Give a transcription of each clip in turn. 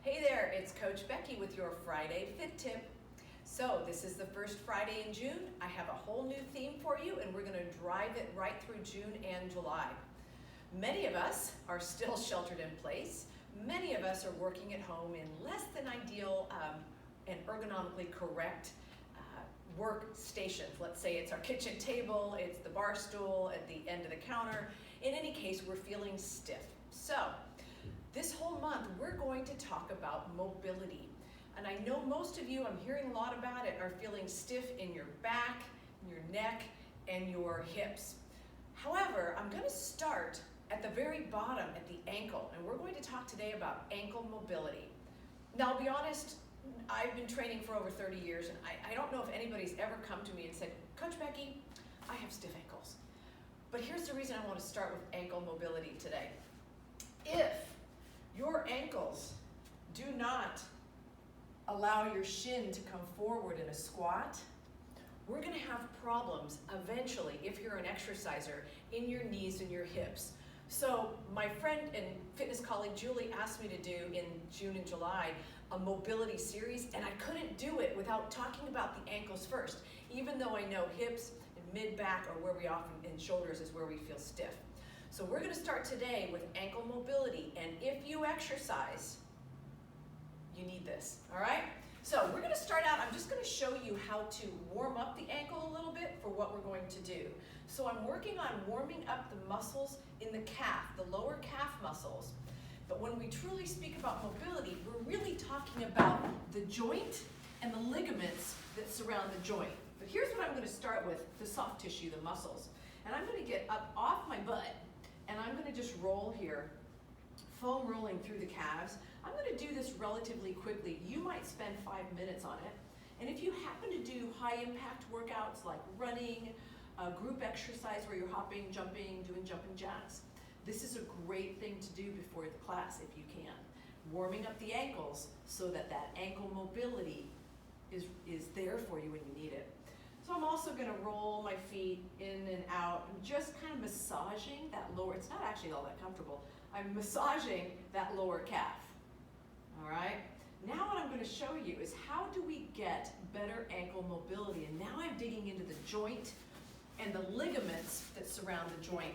Hey there, it's Coach Becky with your Friday Fit Tip. So this is the first Friday in June. I have a whole new theme for you and we're going to drive it right through June and July. Many of us are still sheltered in place. Many of us are working at home in less than ideal and ergonomically correct workstations. Let's say it's our kitchen table, it's the bar stool at the end of the counter. In any case, we're feeling stiff. So this whole month, we're going to talk about mobility. And I know most of you, I'm hearing a lot about it, are feeling stiff in your back, your neck, and your hips. However, I'm going to start at the very bottom, at the ankle, and we're going to talk today about ankle mobility. Now, I'll be honest, I've been training for over 30 years, and I don't know if anybody's ever come to me and said, Coach Becky, I have stiff ankles. But here's the reason I want to start with ankle mobility today. If your ankles do not allow your shin to come forward in a squat, we're going to have problems eventually, if you're an exerciser, in your knees and your hips. So my friend and fitness colleague Julie asked me to do in June and July a mobility series, and I couldn't do it without talking about the ankles first, even though I know hips and mid-back are where we often, and shoulders is where we feel stiff. So we're going to start today with ankle mobility, and if you exercise, you need this, all right? So we're going to start out, I'm just going to show you how to warm up the ankle a little bit for what we're going to do. So I'm working on warming up the muscles in the calf, the lower calf muscles. But when we truly speak about mobility, we're really talking about the joint and the ligaments that surround the joint. But here's what I'm going to start with, the soft tissue, the muscles. And I'm going to get up off my butt, and I'm going to just roll here, foam rolling through the calves. I'm going to do this relatively quickly. You might spend 5 minutes on it. And if you happen to do high impact workouts like running, a group exercise where you're hopping, jumping, doing jumping jacks, this is a great thing to do before the class if you can. Warming up the ankles so that that ankle mobility is there for you when you need it. So I'm also going to roll my feet in and out and just kind of massaging that lower, it's not actually all that comfortable, I'm massaging that lower calf. All right? Now what I'm going to show you is how do we get better ankle mobility, and now I'm digging into the joint and the ligaments that surround the joint.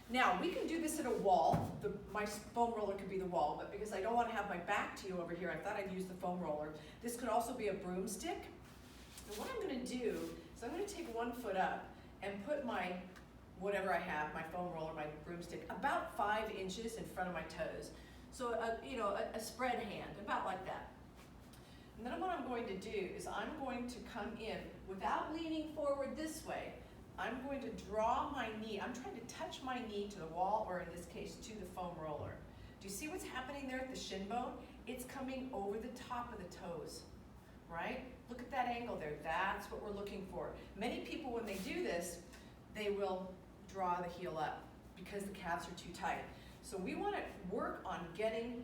Now we can do this at a wall. My foam roller could be the wall, but because I don't want to have my back to you over here, I thought I'd use the foam roller. This could also be a broomstick. And what I'm going to do is I'm going to take one foot up and put my, whatever I have, my foam roller, my broomstick, about 5 inches in front of my toes. So a spread hand, about like that. And then what I'm going to do is I'm going to come in without leaning forward this way. I'm going to draw my knee. I'm trying to touch my knee to the wall, or in this case, to the foam roller. Do you see what's happening there at the shin bone? It's coming over the top of the toes, right? Look at that angle there. That's what we're looking for. Many people, when they do this, they will draw the heel up because the calves are too tight. So we want to work on getting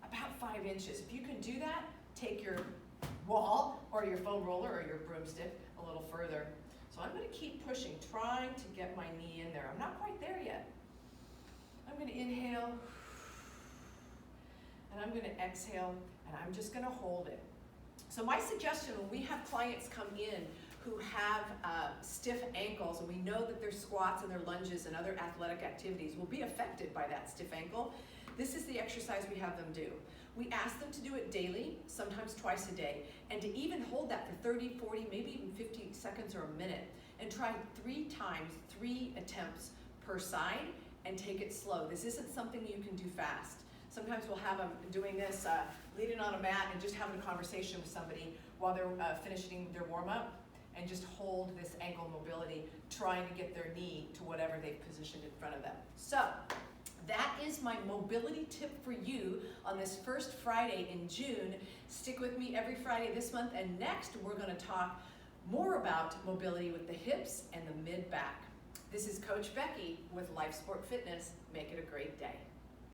about 5 inches. If you can do that, take your wall or your foam roller or your broomstick a little further. So I'm going to keep pushing, trying to get my knee in there. I'm not quite there yet. I'm going to inhale, and I'm going to exhale, and I'm just going to hold it. So my suggestion when we have clients come in who have stiff ankles, and we know that their squats and their lunges and other athletic activities will be affected by that stiff ankle, this is the exercise we have them do. We ask them to do it daily, sometimes twice a day, and to even hold that for 30, 40, maybe even 50 seconds or a minute, and try 3 times, 3 attempts per side, and take it slow. This isn't something you can do fast. Sometimes we'll have them doing this, leaning on a mat and just having a conversation with somebody while they're finishing their warm-up, and just hold this ankle mobility, trying to get their knee to whatever they've positioned in front of them. So that is my mobility tip for you on this first Friday in June. Stick with me every Friday this month, and next we're going to talk more about mobility with the hips and the mid-back. This is Coach Becky with Life Sport Fitness. Make it a great day.